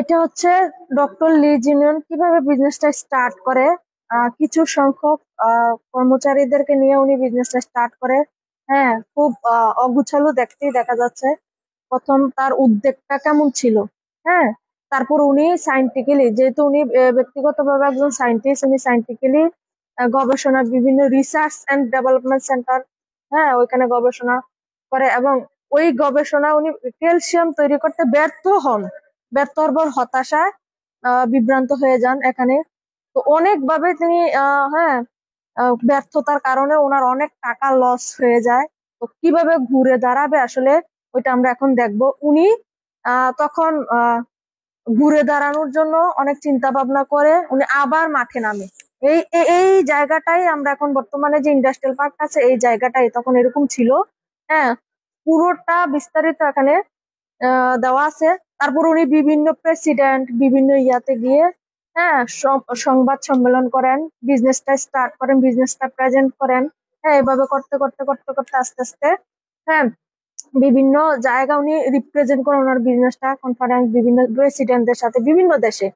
এটা হচ্ছে ডক্টর লি জিনিয়ন কিভাবে বিজনেসটা স্টার্ট করে। কিছু সংখ্যক কর্মচারীদেরকে নিয়ে উনি বিজনেসটা স্টার্ট করে। হ্যাঁ, খুব অগুছালো দেখতেই দেখা যাচ্ছে। প্রথম তার উদ্যোগটা কেমন ছিল। হ্যাঁ, তারপর উনি সাইন্টিফিক্যালি, যেহেতু উনি ব্যক্তিগতভাবে একজন সায়েন্টিস্ট, উনি সাইন্টিফিক্যালি গবেষণা, বিভিন্ন রিসার্চ এন্ড ডেভেলপমেন্ট সেন্টার, হ্যাঁ, ওইখানে গবেষণা করে এবং ওই গবেষণা উনি ক্যালসিয়াম তৈরি করতে ব্যর্থ হন। ব্যর্থ হওয়ার পর হতাশায় বিভ্রান্ত হয়ে যান এখানে। তো অনেকভাবে তিনি হ্যাঁ, ব্যর্থতার কারণে ওনার অনেক টাকা লস হয়ে যায়। তো কিভাবে ঘুরে দাঁড়াবে আসলে ওইটা আমরা এখন দেখবো। উনি তখন ঘুরে দাঁড়ানোর জন্য অনেক চিন্তা ভাবনা করে উনি আবার মাঠে নামে। এই জায়গাটাই আমরা এখন বর্তমানে যে ইন্ডাস্ট্রিয়াল পার্ক আছে এই জায়গাটাই তখন এরকম ছিল। হ্যাঁ, পুরোটা বিস্তারিত এখানে দেওয়া আছে। তারপর উনি বিভিন্ন প্রেসিডেন্ট, বিভিন্ন ইয়াতে গিয়ে, হ্যাঁ, সংবাদ সম্মেলন করেন, বিজনেসটা স্টার্ট করেন, বিজনেসটা প্রেজেন্ট করেন। হ্যাঁ, এভাবে করতে করতে করতে করতে আস্তে আস্তে, হ্যাঁ, বিভিন্ন জায়গা উনি রিপ্রেজেন্ট করেন ওনার বিজনেসটা, কনফারেন্স, বিভিন্ন প্রেসিডেন্টদের সাথে বিভিন্ন দেশে।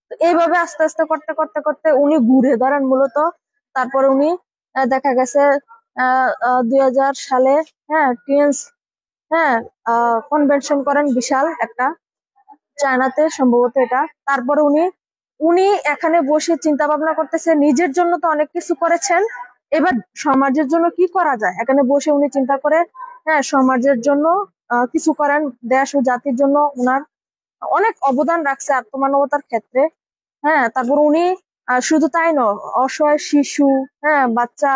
তো এইভাবে আস্তে আস্তে করতে করতে করতে উনি ঘুরে দাঁড়ান মূলত। তারপরে উনি দেখা গেছে 2000 সালে, হ্যাঁ, টিএনস, হ্যাঁ, কনভেনশন করেন বিশাল একটা, চায়নাতে সম্ভবত এটা। তারপরে উনি উনি এখানে বসে চিন্তা ভাবনা করতেছে, নিজের জন্য তো অনেক কিছু করেছেন, এবার সমাজের জন্য কি করা যায়। এখানে বসে উনি চিন্তা করে, হ্যাঁ, সমাজের জন্য কিছু করেন। দেশ ও জাতির জন্য উনার অনেক অবদান রাখছে আত্মমানবতার ক্ষেত্রে। হ্যাঁ, তারপর উনি শুধু তাই নয়, অসহায় শিশু, হ্যাঁ, বাচ্চা,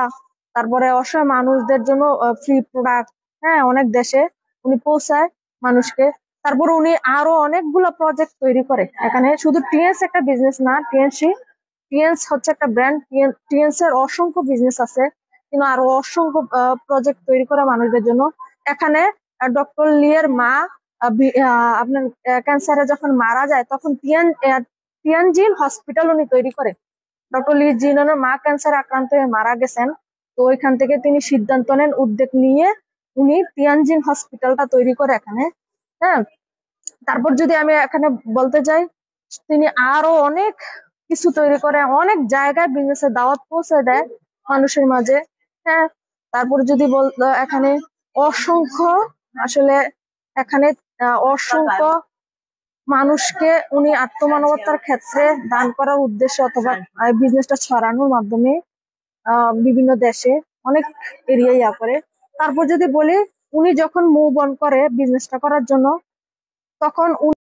তারপরে অসহায় মানুষদের জন্য ফ্রি প্রোডাক্ট, হ্যাঁ, অনেক দেশে উনি পৌঁছায় মানুষকে। তারপর উনি আরো অনেকগুলো প্রজেক্ট তৈরি করে এখানে। শুধু টিএনস একটা বিজনেস না, টিএনস হচ্ছে একটা ব্র্যান্ড। টিএনস এর অসংখ্য বিজনেস আছে, কিন্তু আরো অসংখ্য প্রজেক্ট তৈরি করে মানুষদের জন্য। এখানে ডক্টর লি এর মা আপনার ক্যান্সারে যখন মারা যায় তখন তিয়ানজিন হসপিটাল উনি তৈরি করে। ডক্টর লি জিনের মা ক্যান্সারে আক্রান্ত হয়ে মারা গেছেন। তো ওইখান থেকে তিনি সিদ্ধান্ত নেন, উদ্যোগ নিয়ে উনি তিয়ানজিন হসপিটালটা তৈরি করে এখানে। হ্যাঁ, তারপর যদি আমি এখানে বলতে যাই, তিনি আরো অনেক কিছু তৈরি করে, অনেক জায়গায় বিজনেসের দাওয়াত পৌঁছে দেয় মানুষের মাঝে। হ্যাঁ, তারপর যদি এখানে অসংখ্য, আসলে এখানে অসংখ্য মানুষকে উনি আত্মমানবতার ক্ষেত্রে দান করার উদ্দেশ্যে অথবা বিজনেসটা ছড়ানোর মাধ্যমে বিভিন্ন দেশে অনেক এরিয়া ইয়া করে। তারপর যদি বলি, উনি যখন মুভ অন করে বিজনেসটা করার জন্য, তখন